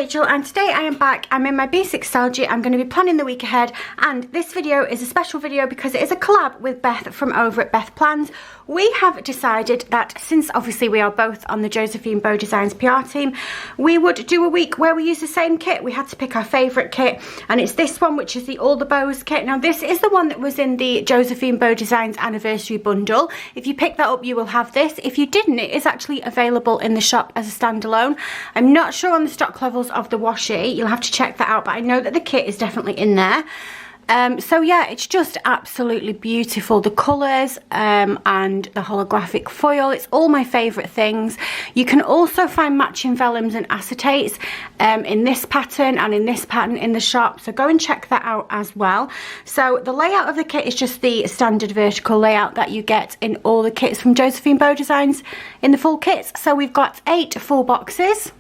Rachel and today I am back. I'm in my B6 Stalogy. I'm going to be planning the week ahead, and this video is a special video because it is a collab with Beth from over at Beth Plans. We have decided that since obviously we are both on the Josephine Bow Designs PR team, we would do a week where we use the same kit. We had to pick our favourite kit, and it's this one, which is the All the Bows kit. Now this is the one that was in the Josephine Bow Designs anniversary bundle. If you pick that up, you will have this. If you didn't, it is actually available in the shop as a standalone. I'm not sure on the stock levels of the washi. You'll have to check that out, but I know that the kit is definitely in there. So yeah, it's just absolutely beautiful. The colours and the holographic foil, it's all my favourite things. You can also find matching vellums and acetates in this pattern and in this pattern in the shop, so go and check that out as well. So the layout of the kit is just the standard vertical layout that you get in all the kits from Josephine Bow Designs in the full kits. So we've got 8 full boxes.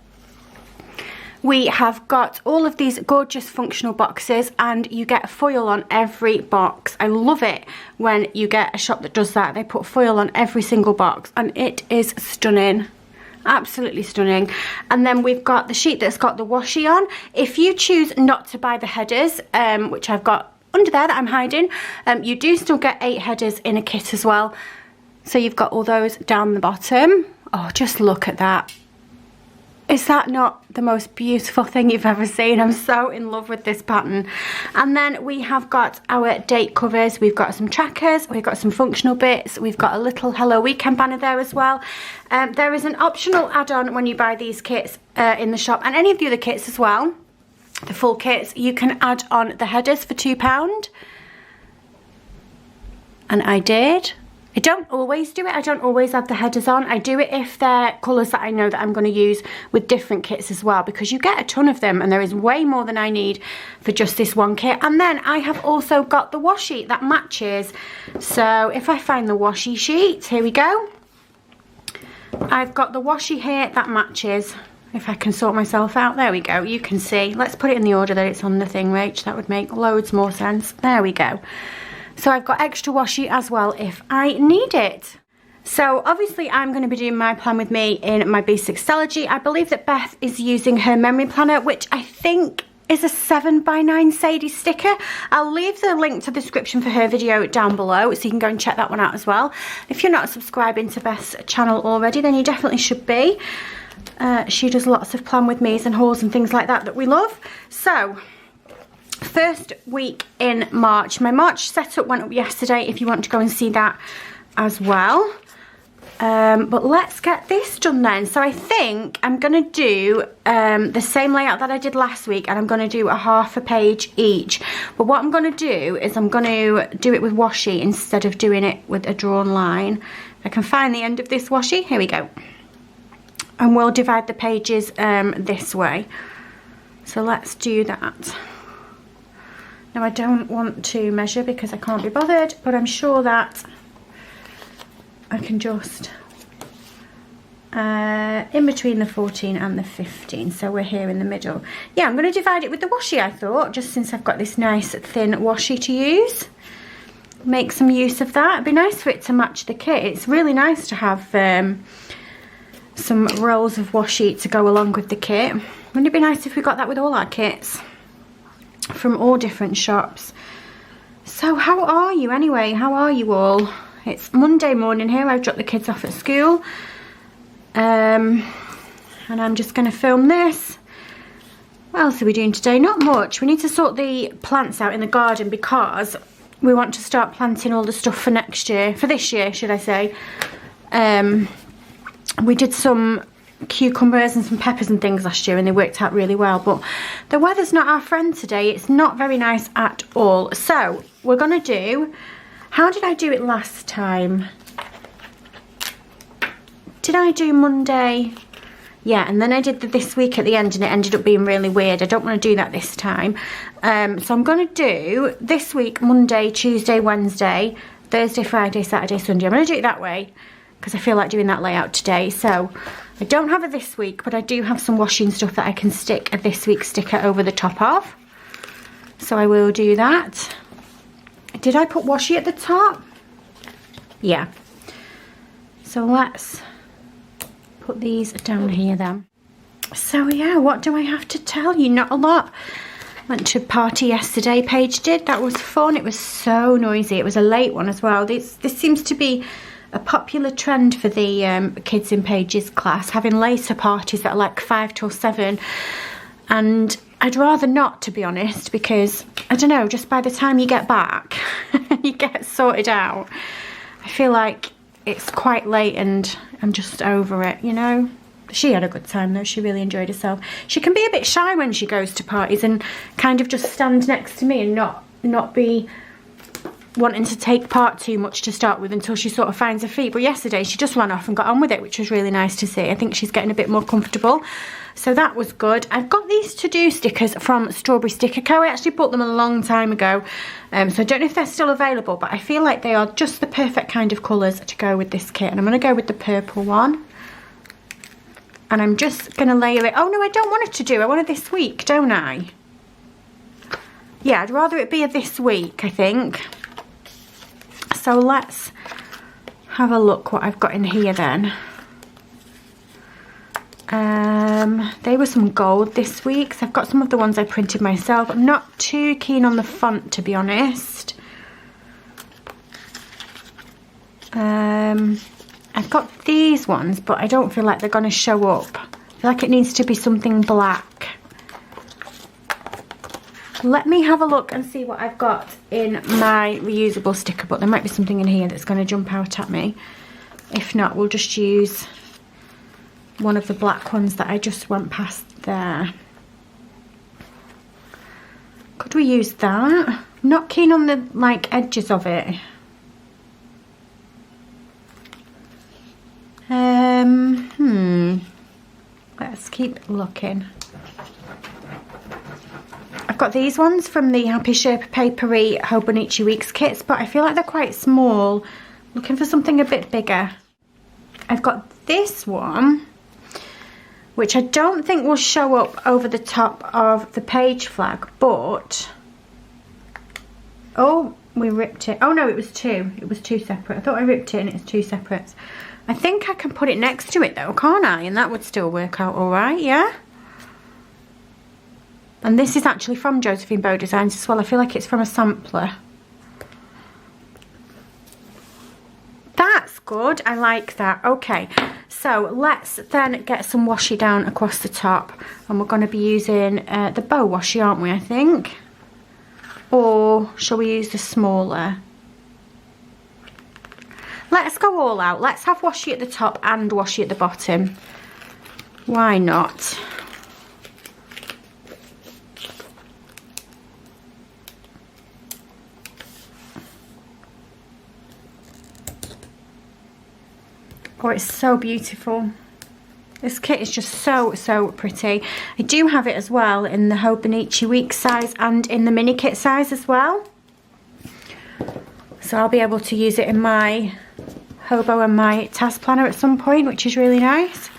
We have got all of these gorgeous functional boxes, and you get foil on every box. I love it when you get a shop that does that. They put foil on every single box and it is stunning. Absolutely stunning. And then we've got the sheet that's got the washi on. If you choose not to buy the headers, which I've got under there that I'm hiding, you do still get 8 headers in a kit as well. So you've got all those down the bottom. Oh, just look at that. Is that not the most beautiful thing you've ever seen? I'm so in love with this pattern. And then we have got our date covers. We've got some trackers. We've got some functional bits. We've got a little Hello Weekend banner there as well. There is an optional add-on when you buy these kits in the shop, and any of the other kits as well, the full kits. You can add on the headers for £2. And I did. I don't always do it. I don't always add the headers on. I do it if they're colours that I know that I'm going to use with different kits as well, because you get a ton of them and there is way more than I need for just this one kit. And then I have also got the washi that matches. So if I find the washi sheet, here we go. I've got the washi here that matches. If I can sort myself out, there we go. You can see. Let's put it in the order that it's on the thing, Rach. That would make loads more sense. There we go. So I've got extra washi as well if I need it. So obviously I'm going to be doing my plan with me in my B6 Stalogy. I believe that Beth is using her memory planner, which I think is a 7x9 Sadie sticker. I'll leave the link to the description for her video down below, so you can go and check that one out as well. If you're not subscribing to Beth's channel already, then you definitely should be. She does lots of plan with me's and hauls and things like that we love. So first week in March. My March setup went up yesterday if you want to go and see that as well. But let's get this done then. So I think I'm going to do the same layout that I did last week, and I'm going to do a half a page each. But what I'm going to do is I'm going to do it with washi instead of doing it with a drawn line. I can find the end of this washi. Here we go. And we'll divide the pages this way. So let's do that. Now I don't want to measure because I can't be bothered, but I'm sure that I can just in between the 14 and the 15, so we're here in the middle. Yeah, I'm going to divide it with the washi, I thought, just since I've got this nice thin washi to use. Make some use of that. It'd be nice for it to match the kit. It's really nice to have some rolls of washi to go along with the kit. Wouldn't it be nice if we got that with all our kits from all different shops? So how are you anyway? How are you all? It's Monday morning here. I've dropped the kids off at school, and I'm just going to film this. What else are we doing today? Not much. We need to sort the plants out in the garden because we want to start planting all the stuff for next year, for this year should I say. We did some cucumbers and some peppers and things last year and they worked out really well, but the weather's not our friend today. It's not very nice at all. So we're gonna do, how did I do it last time? Did I do Monday? Yeah, and then I did this week at the end and it ended up being really weird. I don't want to do that this time. So I'm gonna do this week Monday, Tuesday, Wednesday, Thursday, Friday, Saturday, Sunday. I'm gonna do it that way because I feel like doing that layout today. So I don't have a this week, but I do have some washing stuff that I can stick a this week sticker over the top of. So I will do that. Did I put washi at the top? Yeah. So let's put these down here then. So yeah, what do I have to tell you? Not a lot. Went to a party yesterday, Paige did. That was fun. It was so noisy. It was a late one as well. This seems to be a popular trend for the kids in Paige's class, having later parties that are like 5 till 7. And I'd rather not, to be honest, because, I don't know, just by the time you get back, you get sorted out, I feel like it's quite late and I'm just over it, you know? She had a good time though, she really enjoyed herself. She can be a bit shy when she goes to parties and kind of just stand next to me and not be wanting to take part too much to start with until she sort of finds her feet. But yesterday she just ran off and got on with it, which was really nice to see. I think she's getting a bit more comfortable, so that was good. I've got these to-do stickers from Strawberry Sticker Co. I actually bought them a long time ago, so I don't know if they're still available, but I feel like they are just the perfect kind of colours to go with this kit, and I'm going to go with the purple one. And I'm just going to layer it. Oh no, I don't want it to do. I want it this week, don't I? Yeah, I'd rather it be a this week, I think. So let's have a look what I've got in here then. They were some gold this week, so I've got some of the ones I printed myself. I'm not too keen on the font, to be honest. I've got these ones, but I don't feel like they're going to show up. I feel like it needs to be something black. Let me have a look and see what I've got in my reusable sticker book. There might be something in here that's going to jump out at me. If not, we'll just use one of the black ones that I just went past there. Could we use that? I'm not keen on the like edges of it. Let's keep looking. I've got these ones from the Happy Sherpa Papery Hobonichi Weeks kits, but I feel like they're quite small. Looking for something a bit bigger. I've got this one, which I don't think will show up over the top of the page flag, but... Oh, we ripped it. Oh no, it was two. It was two separate. I thought I ripped it and it's two separate. I think I can put it next to it though, can't I? And that would still work out alright, yeah? And this is actually from Josephine Bow Designs as well. I feel like it's from a sampler. That's good. I like that. Okay, so let's then get some washi down across the top. And we're going to be using the bow washi, aren't we, I think? Or shall we use the smaller? Let's go all out. Let's have washi at the top and washi at the bottom. Why not? Oh, it's so beautiful. This kit is just so pretty. I do have it as well in the Hobonichi Week size and in the mini kit size as well. So I'll be able to use it in my Hobo and my task planner at some point, which is really nice.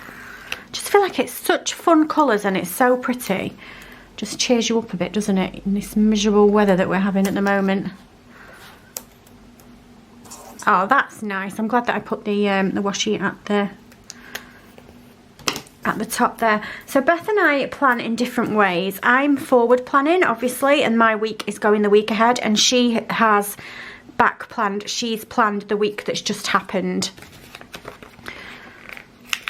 Just feel like it's such fun colours and it's so pretty. Just cheers you up a bit, doesn't it, in this miserable weather that we're having at the moment. Oh, that's nice. I'm glad that I put the washi at the top there. So Beth and I plan in different ways. I'm forward planning, obviously, and my week is going the week ahead, and she has back planned. She's planned the week that's just happened.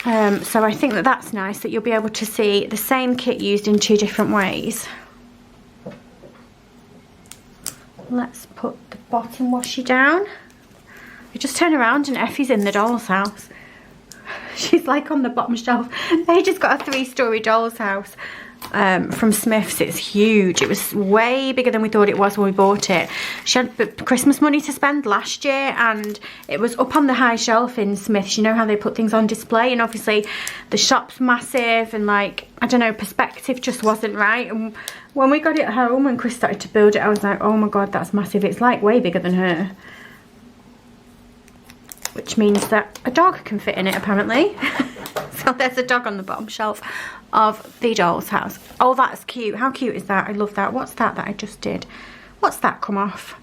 So I think that that's nice, that you'll be able to see the same kit used in two different ways. Let's put the bottom washi down. I just turn around and Effie's in the doll's house. She's like on the bottom shelf. They just got a 3-story doll's house from Smith's. It's huge. It was way bigger than we thought it was when we bought it. She had Christmas money to spend last year and it was up on the high shelf in Smith's. You know how they put things on display, and obviously the shop's massive and, like, I don't know, perspective just wasn't right. And when we got it home and Chris started to build it, I was like, oh my god, that's massive. It's like way bigger than her. Which means that a dog can fit in it, apparently. So there's a dog on the bottom shelf of the doll's house. Oh, that's cute. How cute is that? I love that. What's that I just did? What's that come off?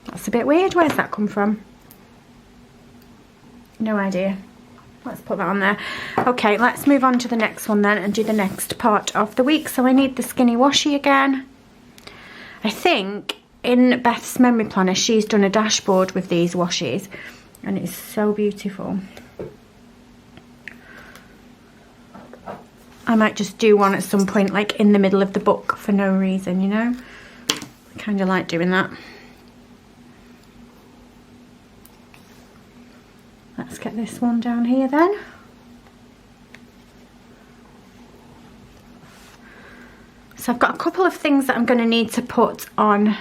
That's a bit weird. Where's that come from? No idea. let's put that on there. Okay, let's move on to the next one then and do the next part of the week. So I need the skinny washi again. I think in Beth's memory planner, she's done a dashboard with these washes, and it's so beautiful. I might just do one at some point, like in the middle of the book for no reason, you know? I kind of like doing that. Let's get this one down here then. So I've got a couple of things that I'm going to need to put on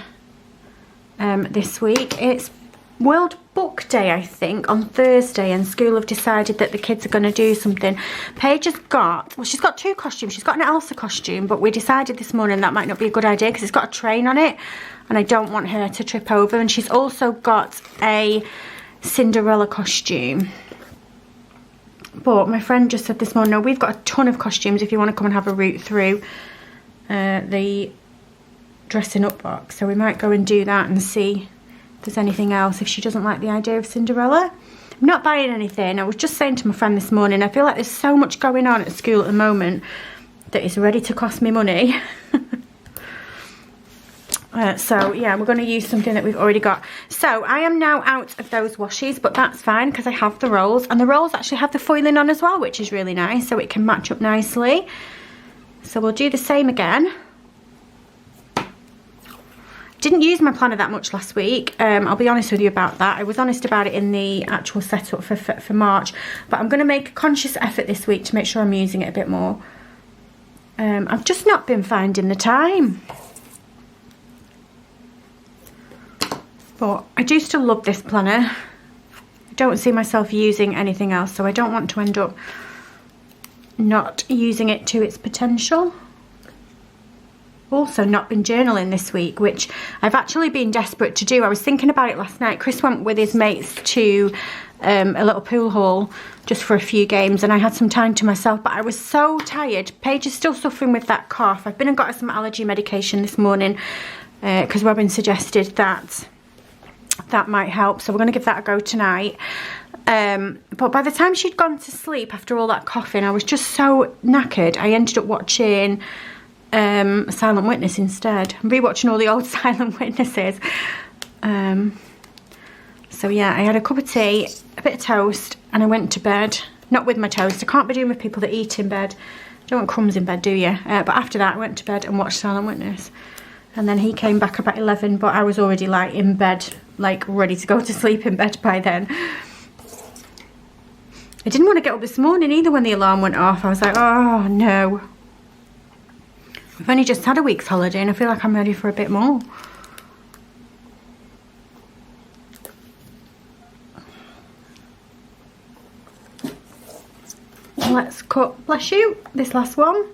this week. It's World Book Day, I think, on Thursday, and school have decided that the kids are going to do something. Paige has got, well, she's got two costumes. She's got an Elsa costume, but we decided this morning that might not be a good idea because it's got a train on it, and I don't want her to trip over. And she's also got a Cinderella costume. But my friend just said this morning, no, we've got a ton of costumes if you want to come and have a route through the dressing up box. So we might go and do that and see if there's anything else if she doesn't like the idea of Cinderella. I'm not buying anything. I was just saying to my friend this morning, I feel like there's so much going on at school at the moment that it's ready to cost me money. So yeah, we're going to use something that we've already got. So I am now out of those washes, but that's fine because I have the rolls, and the rolls actually have the foiling on as well, which is really nice, so it can match up nicely. So we'll do the same again. Didn't use my planner that much last week. I'll be honest with you about that. I was honest about it in the actual setup for March, but I'm going to make a conscious effort this week to make sure I'm using it a bit more. I've just not been finding the time. But I do still love this planner. I don't see myself using anything else, so I don't want to end up not using it to its potential. Also not been journaling this week, which I've actually been desperate to do. I was thinking about it last night. Chris went with his mates to a little pool hall just for a few games, and I had some time to myself, but I was so tired. Paige is still suffering with that cough. I've been and got her some allergy medication this morning because Robin suggested that might help, so we're going to give that a go tonight. But by the time she'd gone to sleep after all that coughing, I was just so knackered. I ended up watching Silent Witness instead. I'm rewatching all the old Silent Witnesses. So yeah, I had a cup of tea, a bit of toast, and I went to bed. Not with my toast. I can't be doing with people that eat in bed. You don't want crumbs in bed, do you? But after that, I went to bed and watched Silent Witness. And then he came back about 11, but I was already like in bed, like ready to go to sleep in bed by then. I didn't want to get up this morning either when the alarm went off. I was like, oh no. I've only just had a week's holiday and I feel like I'm ready for a bit more. Let's cut, bless you, this last one.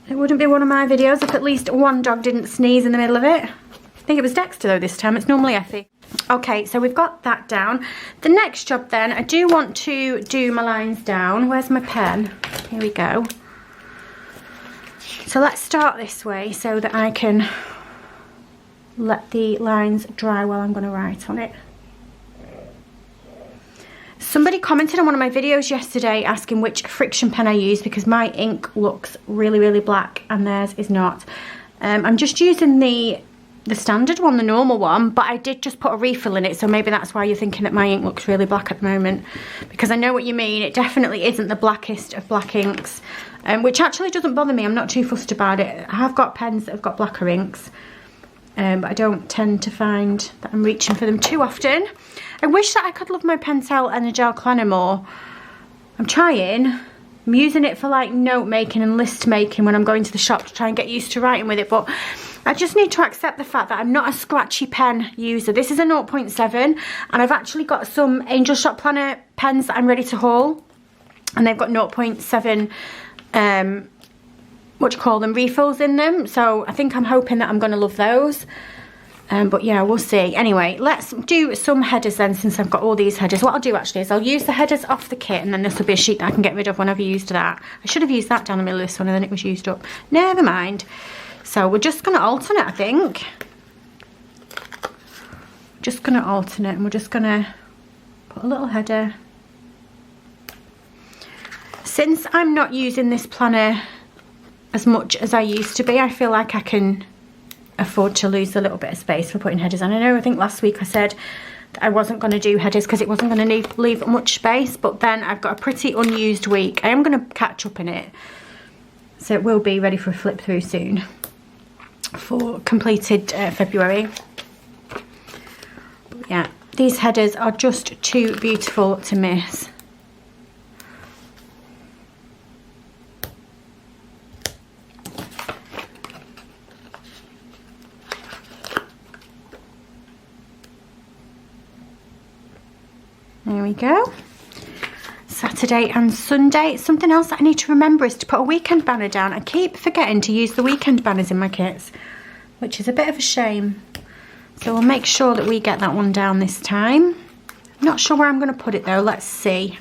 It wouldn't be one of my videos if at least one dog didn't sneeze in the middle of it. I think it was Dexter though this time, it's normally Effie. Okay, so we've got that down. The next job then, I do want to do my lines down. Where's my pen? Here we go. So let's start this way so that I can let the lines dry while I'm going to write on it. Somebody commented on one of my videos yesterday asking which friction pen I use because my ink looks really, really black and theirs is not. I'm just using the standard one, the normal one, but I did just put a refill in it, so maybe that's why you're thinking that my ink looks really black at the moment, because I know what you mean. It definitely isn't the blackest of black inks, which actually doesn't bother me. I'm not too fussed about it. I have got pens that have got blacker inks, but I don't tend to find that I'm reaching for them too often. I wish that I could love my Pentel and the gel planner more. I'm trying. I'm using it for like note making and list making when I'm going to the shop to try and get used to writing with it, but I just need to accept the fact that I'm not a scratchy pen user. This is a 0.7 and I've actually got some Angel Shop Planner pens that I'm ready to haul, and they've got 0.7 what do you call them, refills in them, so I think I'm hoping that I'm going to love those. But yeah, we'll see. Anyway, let's do some headers then, since I've got all these headers. What I'll do actually is I'll use the headers off the kit, and then this will be a sheet that I can get rid of when I've used that. I should have used that down the middle of this one and then it was used up. Never mind. So we're just going to alternate, I think. Just going to alternate, and we're just going to put a little header Since I'm not using this planner as much as I used to be, I feel like I can afford to lose a little bit of space for putting headers on. I think last week I said that I wasn't going to do headers because it wasn't going to leave much space, but then I've got a pretty unused week. I am going to catch up in it, so it will be ready for a flip through soon for completed February. But yeah, these headers are just too beautiful to miss. There we go. Saturday and Sunday. Something else that I need to remember is to put a weekend banner down. I keep forgetting to use the weekend banners in my kits, which is a bit of a shame. So we'll make sure that we get that one down this time. I'm not sure where I'm going to put it though. Let's see.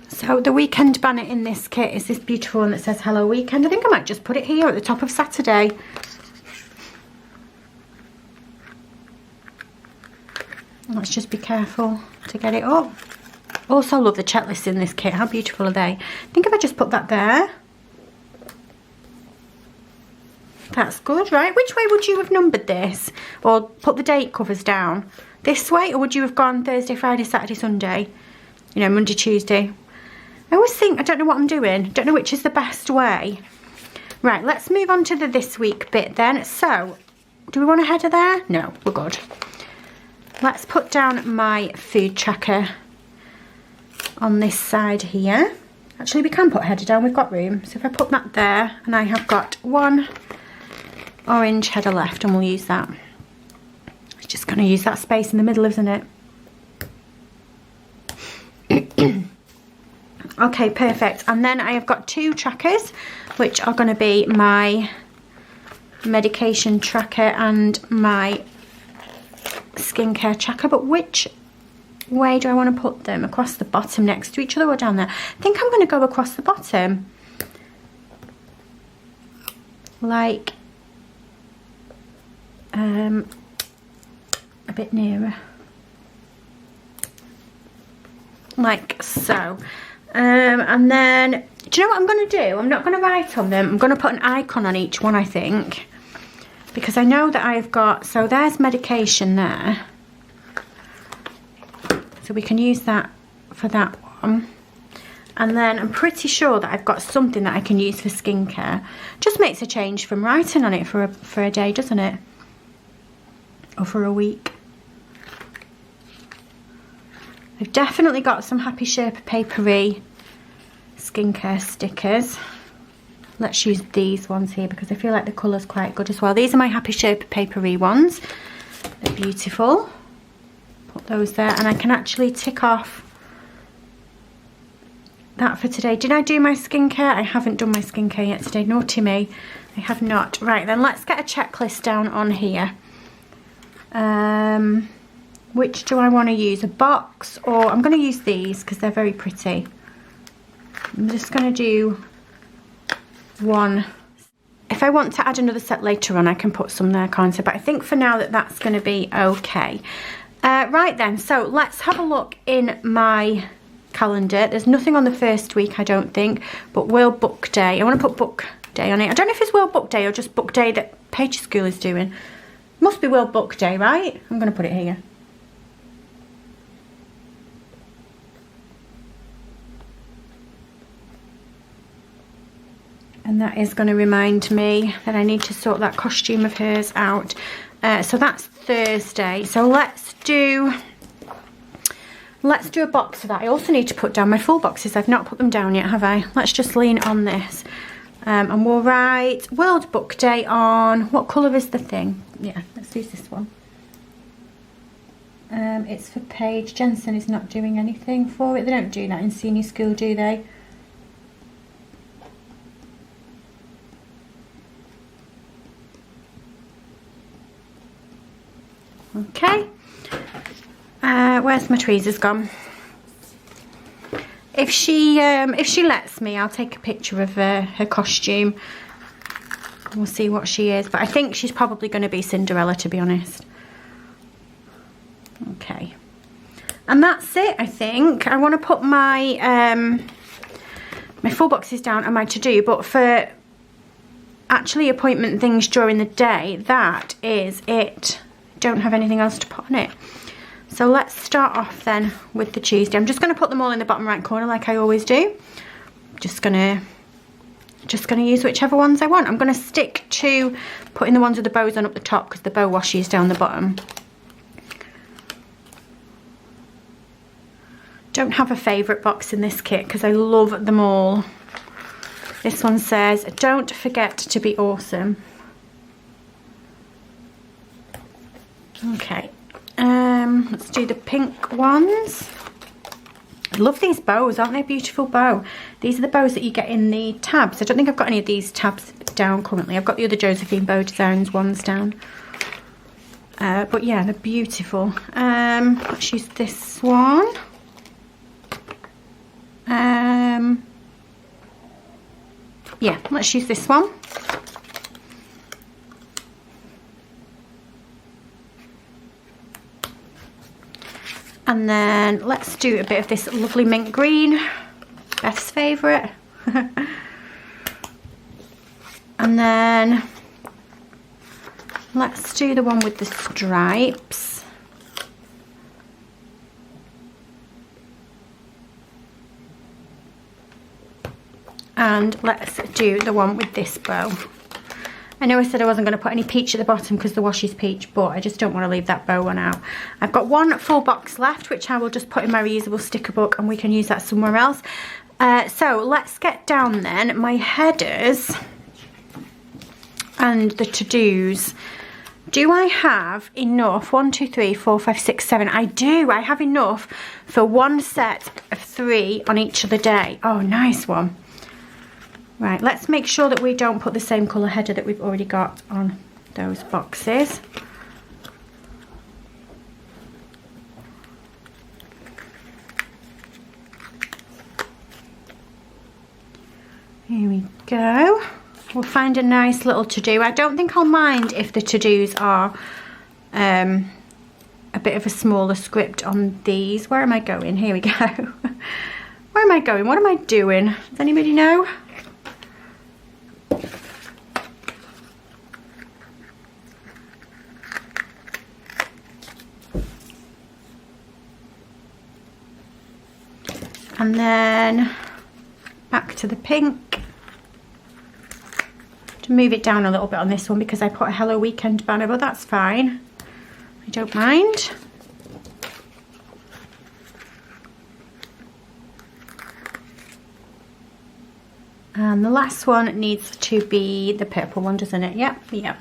So the weekend banner in this kit is this beautiful one that says Hello Weekend. I think I might just put it here at the top of Saturday. Let's just be careful to get it up. Also love the checklists in this kit. How beautiful are they? I think if I just put that there. That's good, right? Which way would you have numbered this? Or put the date covers down? This way? Or would you have gone Thursday, Friday, Saturday, Sunday? You know, Monday, Tuesday. I always think, I don't know what I'm doing. Don't know which is the best way. Right, let's move on to the this week bit then. So, do we want a header there? No, we're good. Let's put down my food tracker on this side here. Actually, we can put a header down, we've got room. So if I put that there, and I have got one orange header left, and we'll use that. It's just going to use that space in the middle, isn't it? Okay, perfect. And then I have got two trackers, which are going to be my medication tracker and my skincare tracker. But which way do I want to put them? Across the bottom next to each other or down there? I think I'm going to go across the bottom. Like a bit nearer. Like so. And then, do you know what I'm going to do? I'm not going to write on them. I'm going to put an icon on each one, I think. Because I know that I've got, so there's medication there. So we can use that for that one. And then I'm pretty sure that I've got something that I can use for skincare. Just makes a change from writing on it for a day, doesn't it? Or for a week. I've definitely got some Happy Sherpa papery skincare stickers. Let's use these ones here because I feel like the colour's quite good as well. These are my Happy Sherpa papery ones. They're beautiful. Put those there, and I can actually tick off that for today. Did I do my skincare? I haven't done my skincare yet today. Naughty me. I have not. Right, then let's get a checklist down on here. Which do I want to use? A box, or I'm going to use these because they're very pretty. I'm just going to do one. If I want to add another set later on, I can put some there, can't I? But I think for now that's going to be okay. Right then, so let's have a look in my calendar. There's nothing on the first week, I don't think, but World Book Day. I want to put Book Day on it. I don't know if it's World Book Day or just Book Day that Paige School is doing. Must be World Book Day, right? I'm going to put it here. And that is going to remind me that I need to sort that costume of hers out. So that's Thursday. So let's do a box of that. I also need to put down my full boxes. I've not put them down yet, have I? Let's just lean on this. And we'll write World Book Day on, what colour is the thing? Yeah, let's use this one. It's for Paige. Jensen is not doing anything for it. They don't do that in senior school, do they? Okay, where's my tweezers gone? If she lets me, I'll take a picture of her costume. We'll see what she is, but I think she's probably going to be Cinderella, to be honest. Okay, And that's it, I think. I want to put my my full boxes down and my to-do, but for actually appointment things during the day, that is it. Don't have anything else to put on it. So let's start off then with the Tuesday. I'm just going to put them all in the bottom right corner like I always do. Just gonna use whichever ones I want. I'm gonna stick to putting the ones with the bows on up the top because the bow washi is down the bottom. Don't have a favourite box in this kit because I love them all. This one says, don't forget to be awesome. Okay, let's do the pink ones. I love these bows, aren't they a beautiful bow? These are the bows that you get in the tabs. I don't think I've got any of these tabs down currently. I've got the other Josephine Bow Designs ones down. But yeah, they're beautiful. Let's use this one. Yeah, let's use this one. And then let's do a bit of this lovely mint green, Beth's favourite. And then let's do the one with the stripes. And let's do the one with this bow. I know I said I wasn't going to put any peach at the bottom because the washi's peach, but I just don't want to leave that bow one out. I've got one full box left, which I will just put in my reusable sticker book and we can use that somewhere else. So let's get down then. My headers and the to-dos. Do I have enough? 1, 2, 3, 4, 5, 6, 7. I do. I have enough for one set of 3 on each of the day. Oh, nice one. Right, let's make sure that we don't put the same colour header that we've already got on those boxes. Here we go. We'll find a nice little to-do. I don't think I'll mind if the to-dos are a bit of a smaller script on these. Where am I going? Here we go. Where am I going? What am I doing? Does anybody know? And then back to the pink. To move it down a little bit on this one because I put a Hello Weekend banner, but that's fine. I don't mind. And the last one needs to be the purple one, doesn't it? Yep, yep.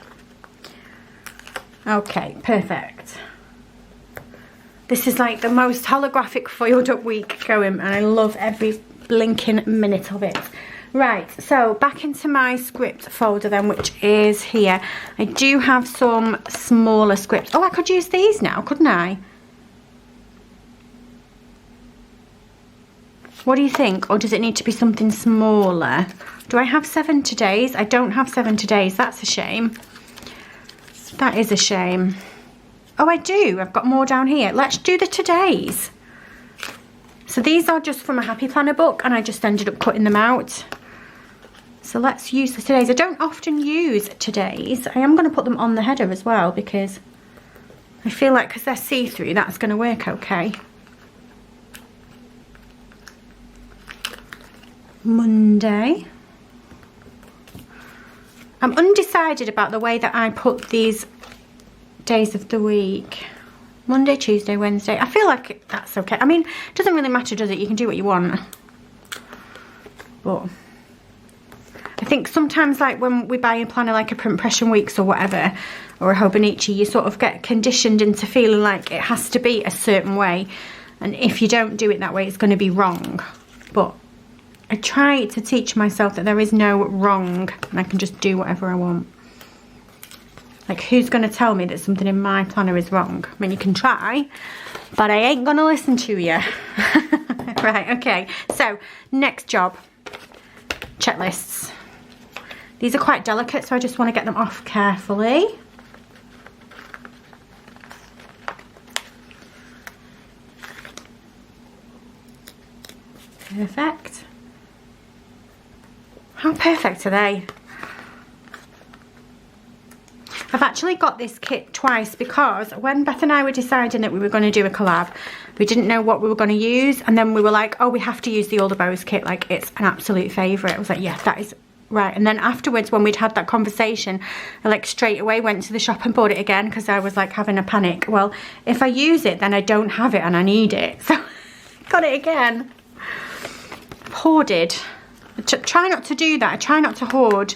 Okay, perfect. This is like the most holographic foiled up week going, and I love every blinking minute of it. Right, so back into my script folder then, which is here. I do have some smaller scripts. Oh, I could use these now, couldn't I? What do you think? Or does it need to be something smaller? Do I have 7 todays? I don't have 7 todays. That's a shame. That is a shame. Oh, I do. I've got more down here. Let's do the todays. So these are just from a Happy Planner book and I just ended up cutting them out. So let's use the todays. I don't often use todays. I am going to put them on the header as well because I feel like because they're see-through, that's going to work okay. Monday. I'm undecided about the way that I put these days of the week. Monday, Tuesday, Wednesday. I feel like that's okay. I mean, it doesn't really matter, does it? You can do what you want. But I think sometimes, like when we buy a planner like a Print Impression Weeks or whatever, or a Hobonichi, you sort of get conditioned into feeling like it has to be a certain way. And if you don't do it that way, it's going to be wrong. But I try to teach myself that there is no wrong and I can just do whatever I want. Like, who's going to tell me that something in my planner is wrong? I mean, you can try, but I ain't going to listen to you. Right, okay. So, next job. Checklists. These are quite delicate, so I just want to get them off carefully. Perfect. How perfect are they? I've actually got this kit twice because when Beth and I were deciding that we were going to do a collab, we didn't know what we were going to use, and then we were like, oh, we have to use the Older Bows kit, like it's an absolute favourite. I was like, yeah, that is right. And then afterwards, when we'd had that conversation, I like straight away went to the shop and bought it again because I was like having a panic. Well, if I use it, then I don't have it and I need it. So got it again. Hoarded. Try not to do that. I try not to hoard.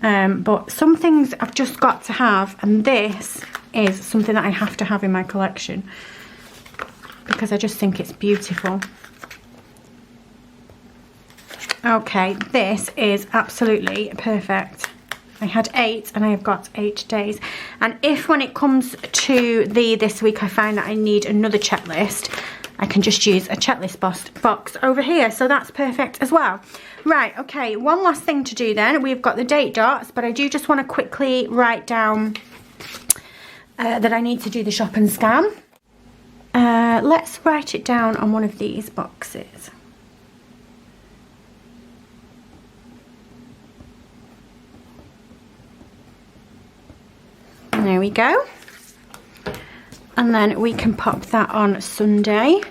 But some things I've just got to have, and this is something that I have to have in my collection because I just think it's beautiful. Okay, this is absolutely perfect. I had 8 and I have got 8 days. And if when it comes to this week I find that I need another checklist, I can just use a checklist box over here. So that's perfect as well. Right, okay, one last thing to do then. We've got the date dots, but I do just want to quickly write down that I need to do the shop and scan. Let's write it down on one of these boxes. There we go. And then we can pop that on Sunday.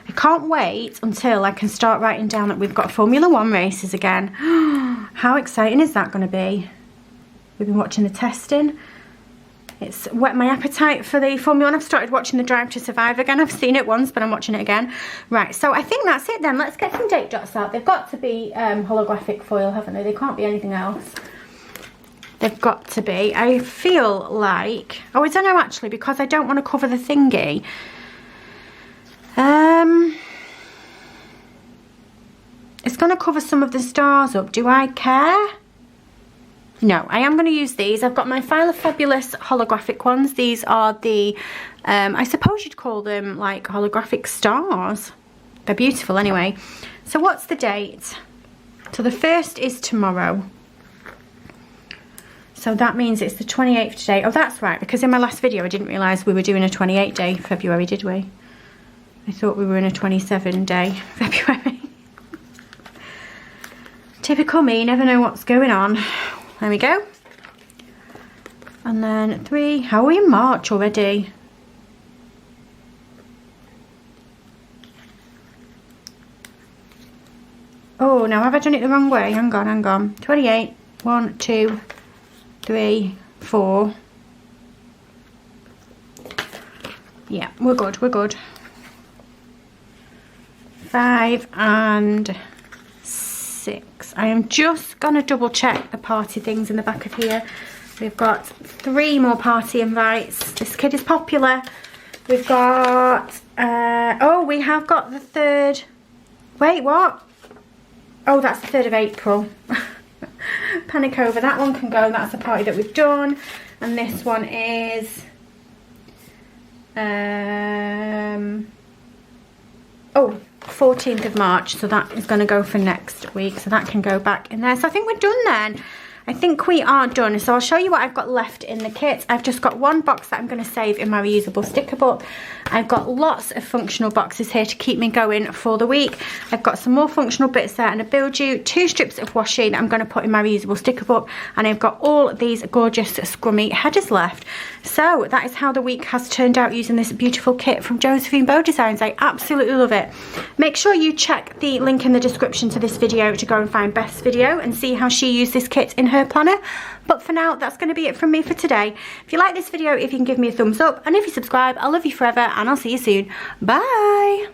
I can't wait until I can start writing down that we've got Formula 1 races again. How exciting is that going to be? We've been watching the testing. It's whet my appetite for the Formula 1. I've started watching the Drive to Survive again. I've seen it once, but I'm watching it again. Right, so I think that's it then. Let's get some date dots out. They've got to be holographic foil, haven't they? They can't be anything else. They've got to be. I feel like, oh, I don't know actually, because I don't want to cover the thingy. It's going to cover some of the stars up. Do I care? No, I am going to use these. I've got my File of Fabulous holographic ones. These are the, I suppose you'd call them like holographic stars. They're beautiful anyway. So what's the date? So the 1st is tomorrow. So that means it's the 28th today. Oh, that's right, because in my last video I didn't realise we were doing a 28-day February, did we? I thought we were in a 27-day February. Typical me, never know what's going on. There we go. And then 3, how are we in March already? Oh, now have I done it the wrong way? Hang on, hang on. 28, 1, 2, 3, 4. Yeah, we're good, we're good. 5 and 6. I am just gonna double check the party things in the back of here. We've got 3 more party invites. This kid is popular. We've got oh, we have got the 3rd. Wait, what? Oh, that's the 3rd of April. Panic over. That one can go. That's a party that we've done. And this one is oh, 14th of March. So that is going to go for next week. So that can go back in there. So I think we're done then. I think we are done. So I'll show you what I've got left in the kit. I've just got one box that I'm going to save in my reusable sticker book. I've got lots of functional boxes here to keep me going for the week. I've got some more functional bits there and a build you, 2 strips of washi that I'm going to put in my reusable sticker book, and I've got all these gorgeous scrummy headers left. So that is how the week has turned out using this beautiful kit from Josephine Bow Designs. I absolutely love it. Make sure you check the link in the description to this video to go and find Beth's video and see how she used this kit in her planner. But for now, that's going to be it from me for today. If you like this video, if you can give me a thumbs up, and if you subscribe, I love you forever, and I'll see you soon. Bye.